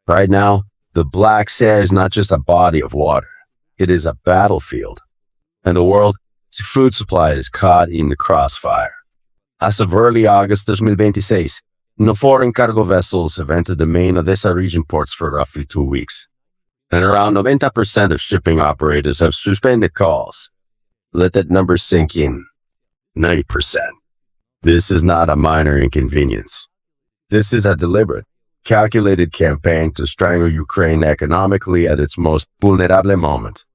Right now, the Black Sea is not just a body of water. It is a battlefield. And the world's food supply is caught in the crossfire. As of early August 2026, no foreign cargo vessels have entered the main Odesa region ports for roughly 2 weeks. And around 90% of shipping operators have suspended calls. Let that number sink in. 90%. This is not a minor inconvenience. This is a deliberate, calculated campaign to strangle Ukraine economically at its most vulnerable moment.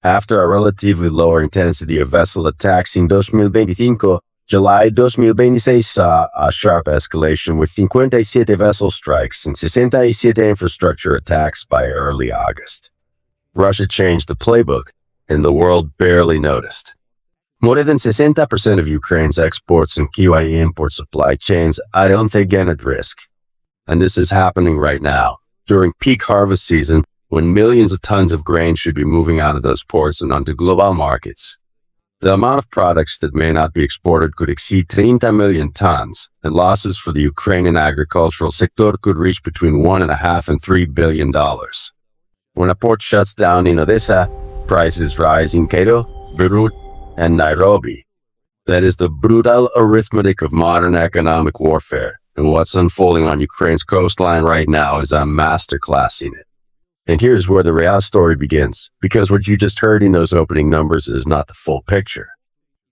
After a relatively lower intensity of vessel attacks in 2025, July 2026 saw a sharp escalation with 57 vessel strikes and 67 infrastructure attacks by early August. Russia changed the playbook, and the world barely noticed. More than 60% of Ukraine's exports and key import supply chains are once again at risk. And this is happening right now, during peak harvest season, when millions of tons of grain should be moving out of those ports and onto global markets. The amount of products that may not be exported could exceed 30 million tons, and losses for the Ukrainian agricultural sector could reach between $1.5 and $3 billion. When a port shuts down in Odesa, prices rise in Cairo, Beirut, and Nairobi. That is the brutal arithmetic of modern economic warfare, and what's unfolding on Ukraine's coastline right now is a masterclass in it. And here's where the real story begins, because what you just heard in those opening numbers is not the full picture.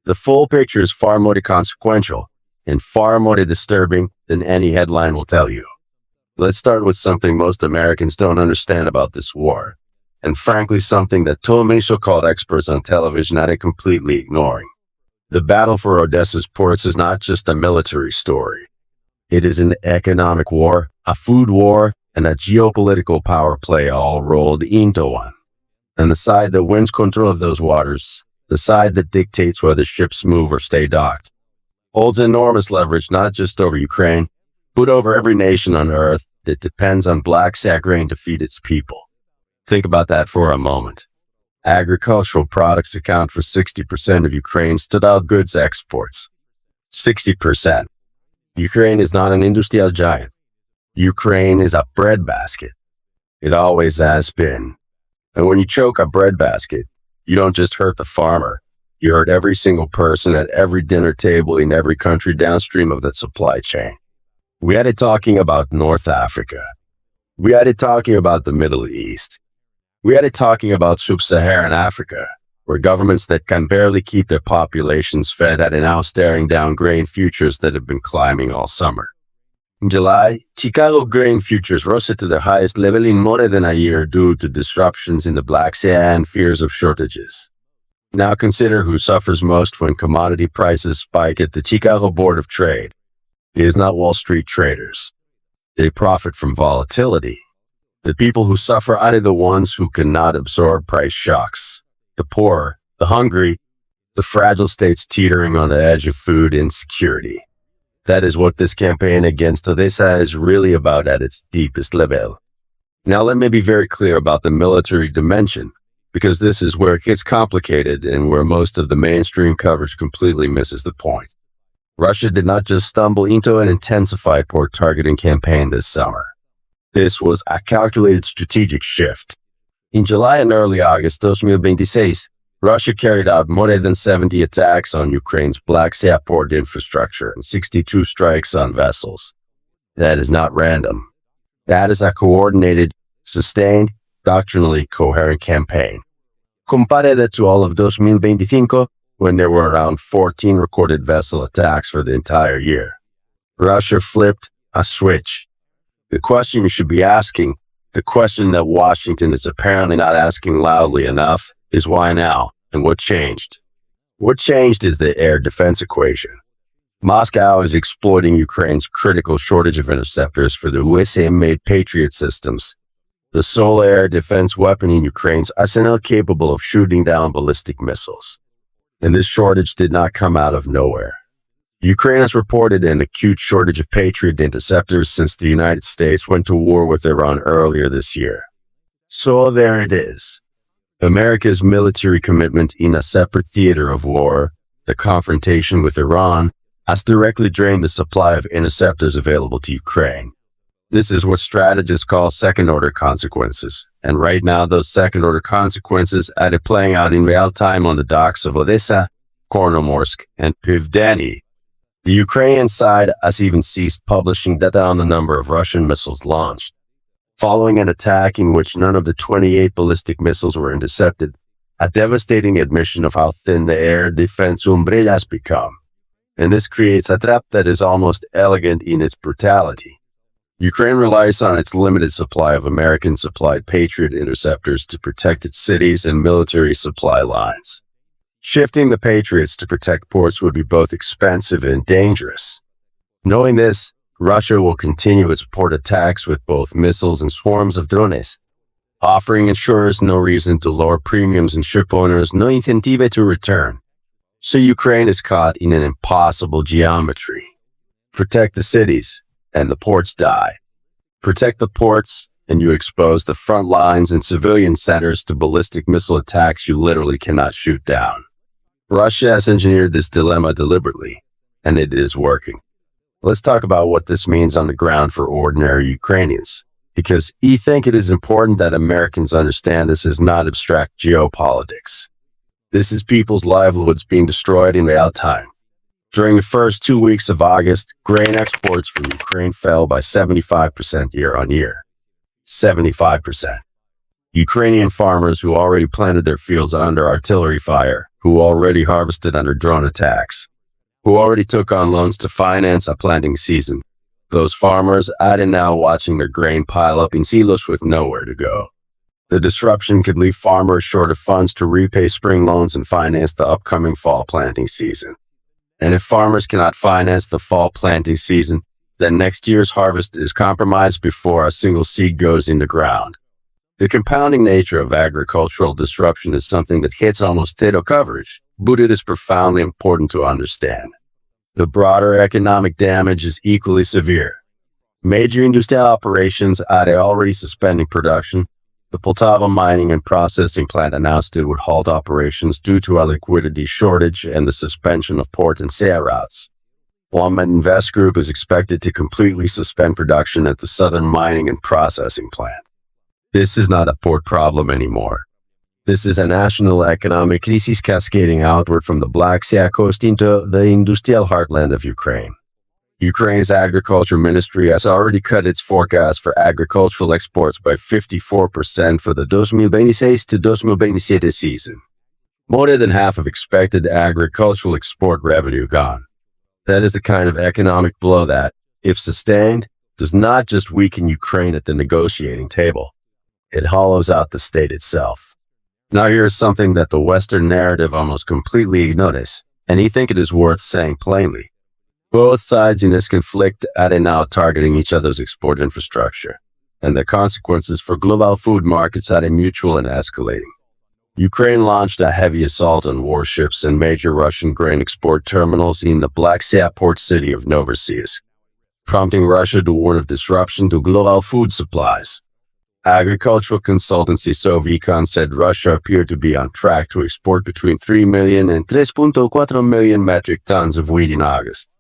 The full picture is far more consequential and far more disturbing than any headline will tell you. Let's start with something most Americans don't understand about this war, and frankly something that too many so-called experts on television are completely ignoring. The battle for Odesa's ports is not just a military story. It is an economic war, a food war, and a geopolitical power play all rolled into one. And the side that wins control of those waters, the side that dictates whether ships move or stay docked, holds enormous leverage not just over Ukraine, but over every nation on earth that depends on Black Sea grain to feed its people. Think about that for a moment. Agricultural products account for 60% of Ukraine's total goods exports. 60%. Ukraine is not an industrial giant. Ukraine is a breadbasket. It always has been. And when you choke a breadbasket, you don't just hurt the farmer. You hurt every single person at every dinner table in every country downstream of that supply chain. We had it talking about North Africa. We had it talking about the Middle East. We had it talking about sub-Saharan Africa, where governments that can barely keep their populations fed are now staring down grain futures that have been climbing all summer. In July, Chicago grain futures rose to their highest level in more than a year due to disruptions in the Black Sea and fears of shortages. Now consider who suffers most when commodity prices spike at the Chicago Board of Trade. It is not Wall Street traders. They profit from volatility. The people who suffer are the ones who cannot absorb price shocks. The poor, the hungry, the fragile states teetering on the edge of food insecurity. That is what this campaign against Odesa is really about at its deepest level. Now let me be very clear about the military dimension, because this is where it gets complicated and where most of the mainstream coverage completely misses the point. Russia did not just stumble into an intensified port targeting campaign this summer. This was a calculated strategic shift. In July and early August 2026, Russia carried out more than 70 attacks on Ukraine's Black Sea port infrastructure and 62 strikes on vessels. That is not random. That is a coordinated, sustained, doctrinally coherent campaign. Compare that to all of 2025, when there were around 14 recorded vessel attacks for the entire year. Russia flipped a switch. The question you should be asking, the question that Washington is apparently not asking loudly enough, is why now, and what changed? What changed is the air defense equation. Moscow is exploiting Ukraine's critical shortage of interceptors for the USA-made Patriot systems, the sole air defense weapon in Ukraine's arsenal capable of shooting down ballistic missiles. And this shortage did not come out of nowhere. Ukraine has reported an acute shortage of Patriot interceptors since the United States went to war with Iran earlier this year. So there it is. America's military commitment in a separate theater of war, the confrontation with Iran, has directly drained the supply of interceptors available to Ukraine. This is what strategists call second-order consequences. And right now, those second-order consequences are playing out in real time on the docks of Odesa, Kornomorsk, and Pivdeni. The Ukrainian side has even ceased publishing data on the number of Russian missiles launched. Following an attack in which none of the 28 ballistic missiles were intercepted, a devastating admission of how thin the air defense umbrella has become. And this creates a trap that is almost elegant in its brutality. Ukraine relies on its limited supply of American-supplied Patriot interceptors to protect its cities and military supply lines. Shifting the Patriots to protect ports would be both expensive and dangerous. Knowing this, Russia will continue its port attacks with both missiles and swarms of drones, offering insurers no reason to lower premiums and ship owners no incentive to return. So Ukraine is caught in an impossible geometry. Protect the cities, and the ports die. Protect the ports, and you expose the front lines and civilian centers to ballistic missile attacks you literally cannot shoot down. Russia has engineered this dilemma deliberately, and it is working. Let's talk about what this means on the ground for ordinary Ukrainians, because I think it is important that Americans understand this is not abstract geopolitics. This is people's livelihoods being destroyed in real time. During the first 2 weeks of August, grain exports from Ukraine fell by 75% year-on-year. 75%. Ukrainian farmers who already planted their fields under artillery fire, who already harvested under drone attacks, who already took on loans to finance a planting season. Those farmers are now watching their grain pile up in silos with nowhere to go. The disruption could leave farmers short of funds to repay spring loans and finance the upcoming fall planting season. And if farmers cannot finance the fall planting season, then next year's harvest is compromised before a single seed goes in the ground. The compounding nature of agricultural disruption is something that hits almost zero coverage, but it is profoundly important to understand. The broader economic damage is equally severe. Major industrial operations are already suspending production. The Poltava mining and processing plant announced it would halt operations due to a liquidity shortage and the suspension of port and sea routes. Walmart Invest Group is expected to completely suspend production at the southern mining and processing plant. This is not a port problem anymore. This is a national economic crisis cascading outward from the Black Sea coast into the industrial heartland of Ukraine. Ukraine's agriculture ministry has already cut its forecast for agricultural exports by 54% for the 2026 to 2027 season. More than half of expected agricultural export revenue gone. That is the kind of economic blow that, if sustained, does not just weaken Ukraine at the negotiating table. It hollows out the state itself. Now here is something that the Western narrative almost completely ignores, and I think it is worth saying plainly. Both sides in this conflict are now targeting each other's export infrastructure, and the consequences for global food markets are mutual and escalating. Ukraine launched a heavy assault on warships and major Russian grain export terminals in the Black Sea port city of Novorossiysk, prompting Russia to warn of disruption to global food supplies. Agricultural consultancy Sovicon said Russia appeared to be on track to export between 3 million and 3.4 million metric tons of wheat in August,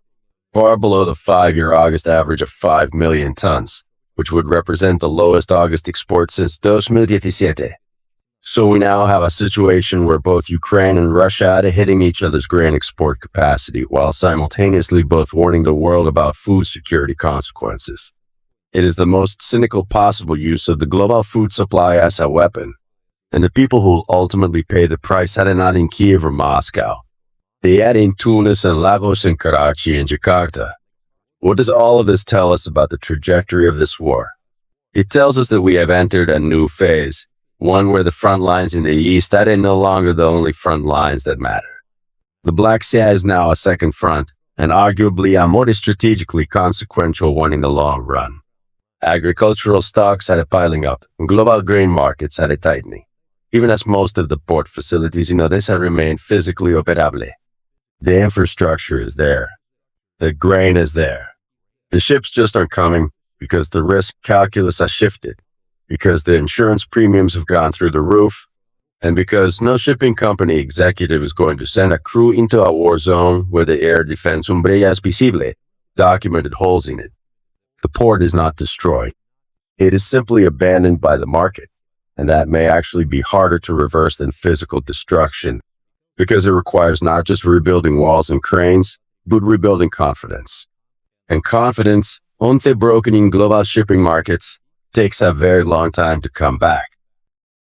far below the 5-year August average of 5 million tons, which would represent the lowest August export since 2017. So we now have a situation where both Ukraine and Russia are hitting each other's grain export capacity while simultaneously both warning the world about food security consequences. It is the most cynical possible use of the global food supply as a weapon, and the people who will ultimately pay the price are not in Kiev or Moscow. They are in Tunis and Lagos and Karachi and Jakarta. What does all of this tell us about the trajectory of this war? It tells us that we have entered a new phase, one where the front lines in the east are no longer the only front lines that matter. The Black Sea is now a second front, and arguably a more strategically consequential one in the long run. Agricultural stocks are piling up, and global grain markets are tightening, even as most of the port facilities in Odesa remain physically operable. The infrastructure is there. The grain is there. The ships just aren't coming because the risk calculus has shifted, because the insurance premiums have gone through the roof, and because no shipping company executive is going to send a crew into a war zone where the air defense umbrella is visible, documented holes in it. The port is not destroyed. It is simply abandoned by the market, and that may actually be harder to reverse than physical destruction, because it requires not just rebuilding walls and cranes, but rebuilding confidence. And confidence, once broken in global shipping markets, takes a very long time to come back.